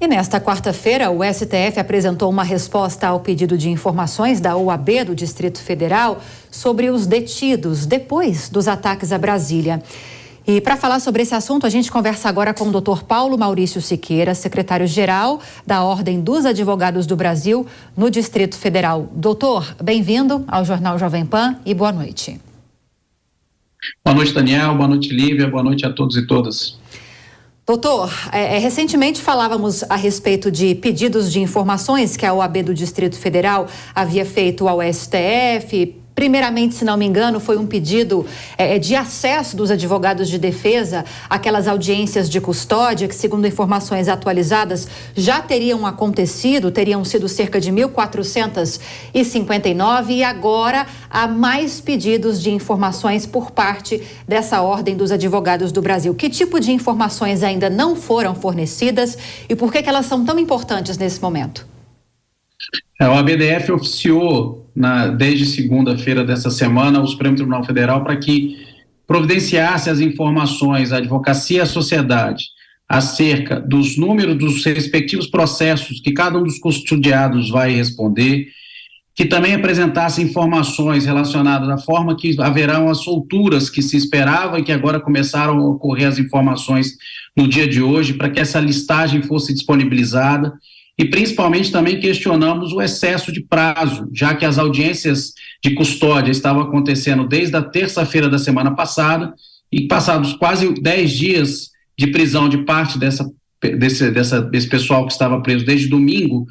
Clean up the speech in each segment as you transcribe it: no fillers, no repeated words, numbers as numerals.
E nesta quarta-feira, o STF apresentou uma resposta ao pedido de informações da OAB do Distrito Federal sobre os detidos depois dos ataques a Brasília. E para falar sobre esse assunto, a gente conversa agora com o Dr. Paulo Maurício Siqueira, secretário-geral da Ordem dos Advogados do Brasil no Distrito Federal. Doutor, bem-vindo ao Jornal Jovem Pan e boa noite. Boa noite, Daniel. Boa noite, Lívia. Boa noite a todos e todas. Doutor, recentemente falávamos a respeito de pedidos de informações que a OAB do Distrito Federal havia feito ao STF. Primeiramente, se não me engano, foi um pedido de acesso dos advogados de defesa àquelas audiências de custódia que, segundo informações atualizadas, já teriam acontecido, teriam sido cerca de 1.459 e agora há mais pedidos de informações por parte dessa Ordem dos Advogados do Brasil. Que tipo de informações ainda não foram fornecidas e por que elas são tão importantes nesse momento? O ABDF oficiou desde segunda-feira dessa semana o Supremo Tribunal Federal para que providenciasse as informações à advocacia e à sociedade acerca dos números dos respectivos processos que cada um dos custodiados vai responder, que também apresentasse informações relacionadas à forma que haverão as solturas que se esperava e que agora começaram a ocorrer as informações no dia de hoje, para que essa listagem fosse disponibilizada. E principalmente também questionamos o excesso de prazo, já que as audiências de custódia estavam acontecendo desde a terça-feira da semana passada e passados quase 10 dias de prisão de parte desse pessoal que estava preso desde domingo,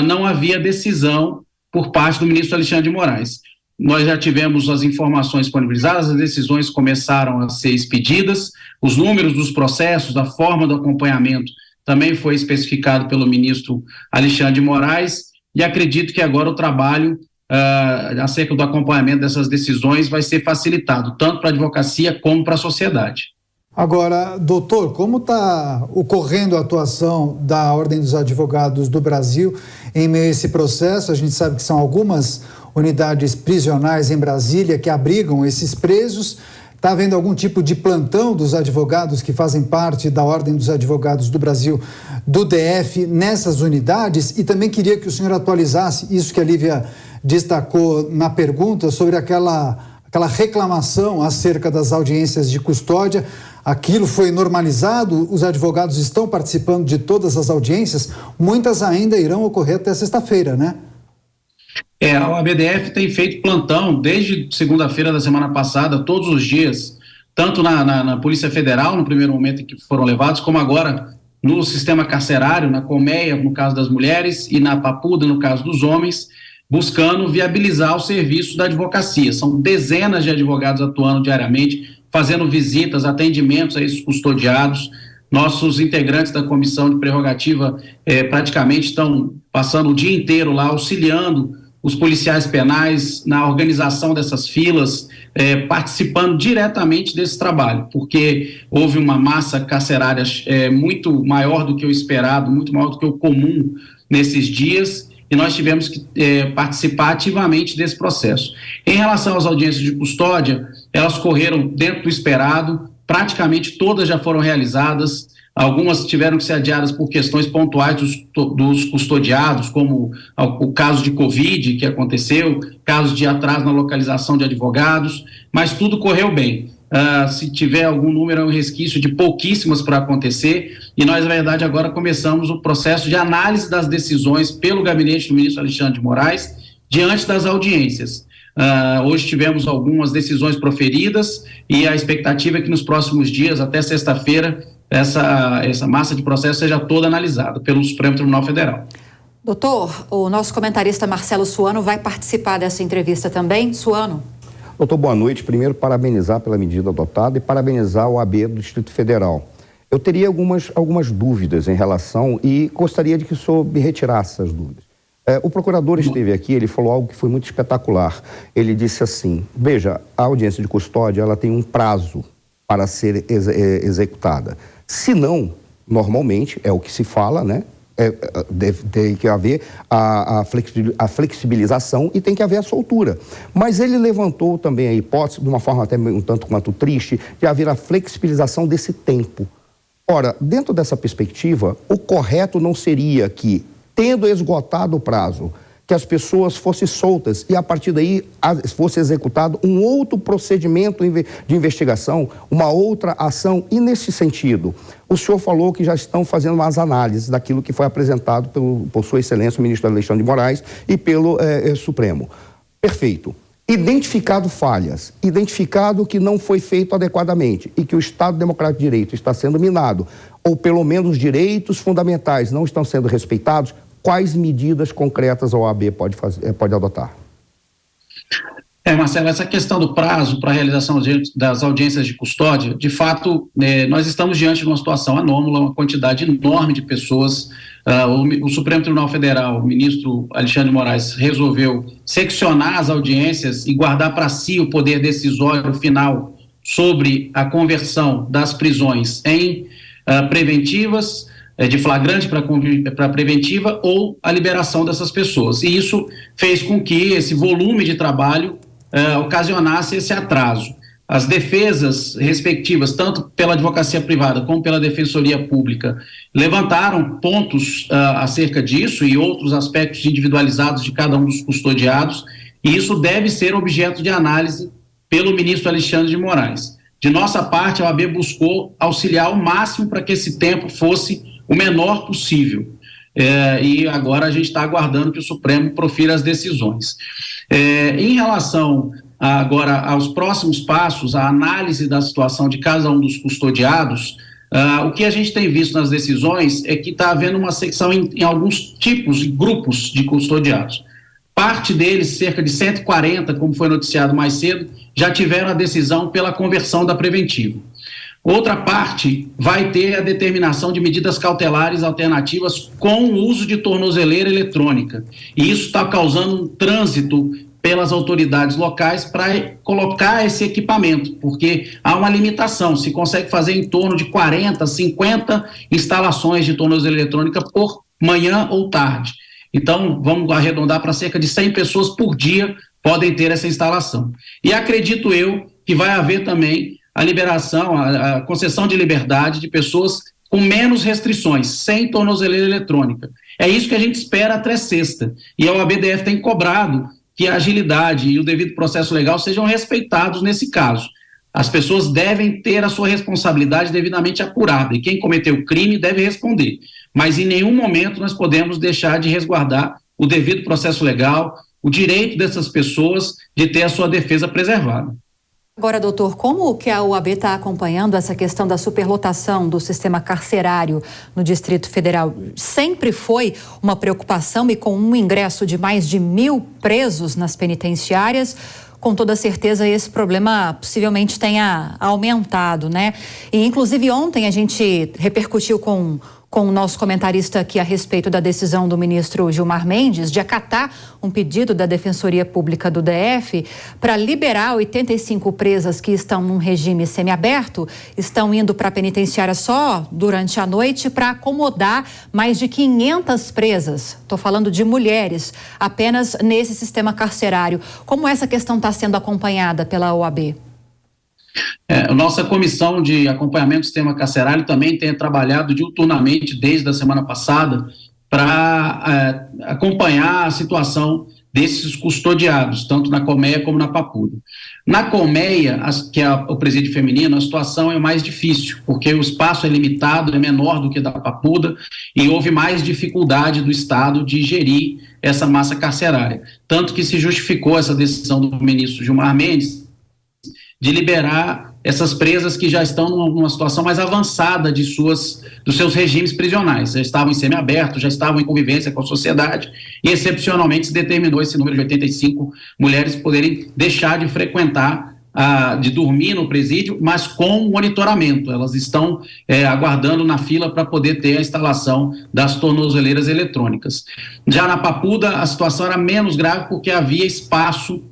não havia decisão por parte do ministro Alexandre de Moraes. Nós já tivemos as informações disponibilizadas, as decisões começaram a ser expedidas, os números dos processos, a forma do acompanhamento também foi especificado pelo ministro Alexandre de Moraes, e acredito que agora o trabalho acerca do acompanhamento dessas decisões vai ser facilitado, tanto para a advocacia como para a sociedade. Agora, doutor, como está ocorrendo a atuação da Ordem dos Advogados do Brasil em meio a esse processo? A gente sabe que são algumas unidades prisionais em Brasília que abrigam esses presos. Está havendo algum tipo de plantão dos advogados que fazem parte da Ordem dos Advogados do Brasil, do DF, nessas unidades? E também queria que o senhor atualizasse isso que a Lívia destacou na pergunta sobre aquela reclamação acerca das audiências de custódia. Aquilo foi normalizado? Os advogados estão participando de todas as audiências? Muitas ainda irão ocorrer até sexta-feira, né? A ABDF tem feito plantão desde segunda-feira da semana passada, todos os dias, tanto na Polícia Federal, no primeiro momento em que foram levados, como agora no sistema carcerário, na Colmeia, no caso das mulheres, e na Papuda, no caso dos homens, buscando viabilizar o serviço da advocacia. São dezenas de advogados atuando diariamente, fazendo visitas, atendimentos a esses custodiados. Nossos integrantes da comissão de prerrogativa praticamente estão passando o dia inteiro lá, auxiliando os policiais penais na organização dessas filas, participando diretamente desse trabalho, porque houve uma massa carcerária muito maior do que o esperado, muito maior do que o comum nesses dias, e nós tivemos que participar ativamente desse processo. Em relação às audiências de custódia, elas correram dentro do esperado, praticamente todas já foram realizadas. Algumas tiveram que ser adiadas por questões pontuais dos custodiados, como o caso de Covid que aconteceu, casos de atraso na localização de advogados, mas tudo correu bem. Se tiver algum número, é um resquício de pouquíssimas para acontecer, e nós, na verdade, agora começamos o processo de análise das decisões pelo gabinete do ministro Alexandre de Moraes diante das audiências. Hoje tivemos algumas decisões proferidas e a expectativa é que nos próximos dias, até sexta-feira, essa massa de processo seja toda analisada pelo Supremo Tribunal Federal. Doutor, o nosso comentarista Marcelo Suano vai participar dessa entrevista também. Suano. Doutor, boa noite. Primeiro, parabenizar pela medida adotada e parabenizar o AB do Distrito Federal. Eu teria algumas dúvidas em relação e gostaria de que o senhor me retirasse essas dúvidas. O procurador esteve aqui, ele falou algo que foi muito espetacular. Ele disse assim, veja, a audiência de custódia ela tem um prazo para ser executada. Se não, normalmente, é o que se fala, né? Tem que haver a flexibilização e tem que haver a soltura. Mas ele levantou também a hipótese, de uma forma até um tanto quanto triste, de haver a flexibilização desse tempo. Ora, dentro dessa perspectiva, o correto não seria que, tendo esgotado o prazo, que as pessoas fossem soltas e, a partir daí, fosse executado um outro procedimento de investigação, uma outra ação. E, nesse sentido, o senhor falou que já estão fazendo umas análises daquilo que foi apresentado por Sua Excelência, o ministro Alexandre de Moraes, e pelo Supremo. Perfeito. Identificado falhas, identificado que não foi feito adequadamente e que o Estado Democrático de Direito está sendo minado, ou pelo menos os direitos fundamentais não estão sendo respeitados, quais medidas concretas a OAB pode adotar? Marcelo, essa questão do prazo para a realização das audiências de custódia, de fato, nós estamos diante de uma situação anômala, uma quantidade enorme de pessoas. O Supremo Tribunal Federal, o ministro Alexandre de Moraes, resolveu seccionar as audiências e guardar para si o poder decisório final sobre a conversão das prisões em preventivas, de flagrante para preventiva, ou a liberação dessas pessoas. E isso fez com que esse volume de trabalho ocasionasse esse atraso. As defesas respectivas, tanto pela advocacia privada como pela defensoria pública, levantaram pontos acerca disso e outros aspectos individualizados de cada um dos custodiados, e isso deve ser objeto de análise pelo ministro Alexandre de Moraes. De nossa parte, a OAB buscou auxiliar ao máximo para que esse tempo fosse o menor possível. E agora a gente está aguardando que o Supremo profira as decisões. Em relação agora aos próximos passos, a análise da situação de cada um dos custodiados, o que a gente tem visto nas decisões é que está havendo uma secção em alguns tipos e grupos de custodiados. Parte deles, cerca de 140, como foi noticiado mais cedo, já tiveram a decisão pela conversão da preventiva. Outra parte vai ter a determinação de medidas cautelares alternativas com o uso de tornozeleira eletrônica. E isso está causando um trânsito pelas autoridades locais para colocar esse equipamento, porque há uma limitação, se consegue fazer em torno de 40, 50 instalações de tornozeleira eletrônica por manhã ou tarde. Então, vamos arredondar para cerca de 100 pessoas por dia podem ter essa instalação. E acredito eu que vai haver também a liberação, a concessão de liberdade de pessoas com menos restrições, sem tornozeleira eletrônica. É isso que a gente espera até sexta. E a OABDF tem cobrado que a agilidade e o devido processo legal sejam respeitados nesse caso. As pessoas devem ter a sua responsabilidade devidamente apurada, e quem cometeu o crime deve responder. Mas em nenhum momento nós podemos deixar de resguardar o devido processo legal, o direito dessas pessoas de ter a sua defesa preservada. Agora, doutor, como que a OAB está acompanhando essa questão da superlotação do sistema carcerário no Distrito Federal? Sempre foi uma preocupação, e com um ingresso de mais de 1.000 presos nas penitenciárias, com toda certeza esse problema possivelmente tenha aumentado, né? E inclusive ontem a gente repercutiu com o nosso comentarista aqui a respeito da decisão do ministro Gilmar Mendes de acatar um pedido da Defensoria Pública do DF para liberar 85 presas que estão num regime semiaberto, estão indo para a penitenciária só durante a noite para acomodar mais de 500 presas, estou falando de mulheres, apenas nesse sistema carcerário. Como essa questão está sendo acompanhada pela OAB? A nossa comissão de acompanhamento do sistema carcerário também tem trabalhado diuturnamente desde a semana passada para acompanhar a situação desses custodiados, tanto na Colmeia como na Papuda. Na Colmeia, que é o presídio feminino, a situação é mais difícil, porque o espaço é limitado, é menor do que da Papuda, e houve mais dificuldade do Estado de gerir essa massa carcerária. Tanto que se justificou essa decisão do ministro Gilmar Mendes de liberar essas presas que já estão numa situação mais avançada dos seus regimes prisionais. Já estavam em semiaberto, já estavam em convivência com a sociedade, e excepcionalmente se determinou esse número de 85 mulheres poderem deixar de frequentar, de dormir no presídio, mas com monitoramento. Elas estão aguardando na fila para poder ter a instalação das tornozeleiras eletrônicas. Já na Papuda, a situação era menos grave porque havia espaço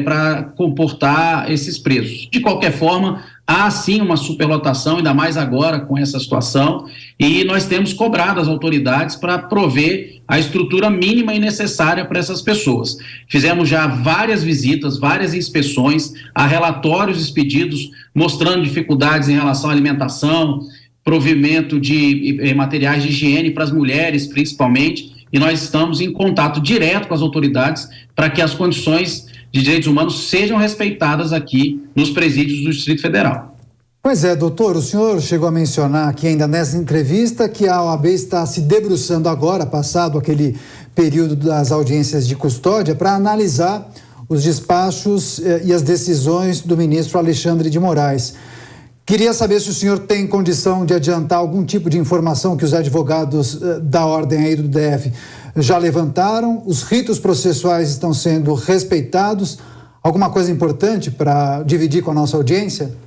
para comportar esses presos. De qualquer forma, há sim uma superlotação, ainda mais agora com essa situação, e nós temos cobrado as autoridades para prover a estrutura mínima e necessária para essas pessoas. Fizemos já várias visitas, várias inspeções, há relatórios expedidos mostrando dificuldades em relação à alimentação, provimento de materiais de higiene para as mulheres, principalmente, e nós estamos em contato direto com as autoridades para que as condições de direitos humanos sejam respeitadas aqui nos presídios do Distrito Federal. Pois é, doutor, o senhor chegou a mencionar aqui ainda nessa entrevista que a OAB está se debruçando agora, passado aquele período das audiências de custódia, para analisar os despachos e as decisões do ministro Alexandre de Moraes. Queria saber se o senhor tem condição de adiantar algum tipo de informação que os advogados da ordem aí do DF já levantaram, os ritos processuais estão sendo respeitados, alguma coisa importante para dividir com a nossa audiência?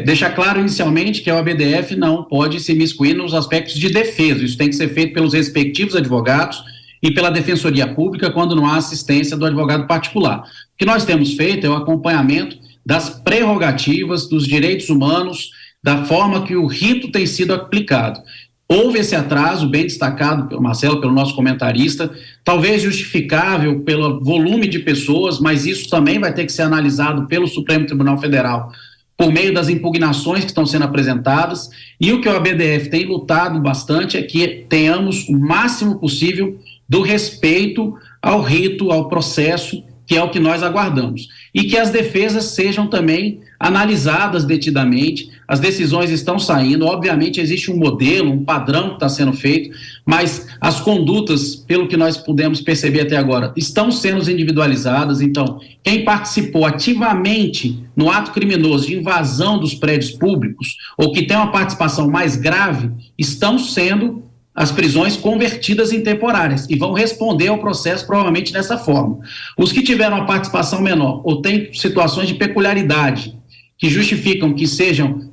Deixa claro inicialmente que a OAB-DF não pode se imiscuir nos aspectos de defesa, isso tem que ser feito pelos respectivos advogados e pela Defensoria Pública quando não há assistência do advogado particular. O que nós temos feito é o acompanhamento das prerrogativas, dos direitos humanos, da forma que o rito tem sido aplicado. Houve esse atraso, bem destacado pelo Marcelo, pelo nosso comentarista, talvez justificável pelo volume de pessoas, mas isso também vai ter que ser analisado pelo Supremo Tribunal Federal por meio das impugnações que estão sendo apresentadas, e o que o OAB-DF tem lutado bastante é que tenhamos o máximo possível do respeito ao rito, ao processo, que é o que nós aguardamos. E que as defesas sejam também analisadas detidamente, as decisões estão saindo, obviamente existe um modelo, um padrão que está sendo feito, mas as condutas, pelo que nós pudemos perceber até agora, estão sendo individualizadas, então quem participou ativamente no ato criminoso de invasão dos prédios públicos, ou que tem uma participação mais grave, estão sendo as prisões convertidas em temporárias e vão responder ao processo provavelmente dessa forma. Os que tiveram uma participação menor ou têm situações de peculiaridade que justificam que sejam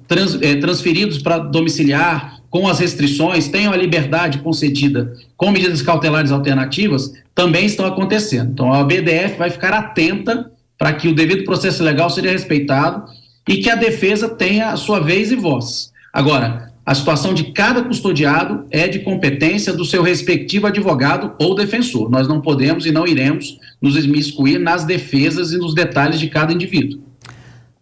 transferidos para domiciliar com as restrições, tenham a liberdade concedida com medidas cautelares alternativas, também estão acontecendo. Então a OAB-DF vai ficar atenta para que o devido processo legal seja respeitado e que a defesa tenha a sua vez e voz. Agora, a situação de cada custodiado é de competência do seu respectivo advogado ou defensor. Nós não podemos e não iremos nos imiscuir nas defesas e nos detalhes de cada indivíduo.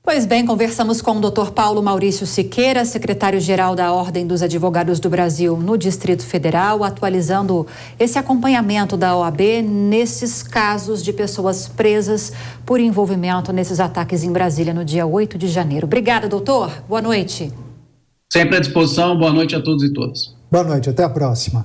Pois bem, conversamos com o Dr. Paulo Maurício Siqueira, secretário-geral da Ordem dos Advogados do Brasil no Distrito Federal, atualizando esse acompanhamento da OAB nesses casos de pessoas presas por envolvimento nesses ataques em Brasília no dia 8 de janeiro. Obrigada, doutor. Boa noite. Sempre à disposição. Boa noite a todos e todas. Boa noite. Até a próxima.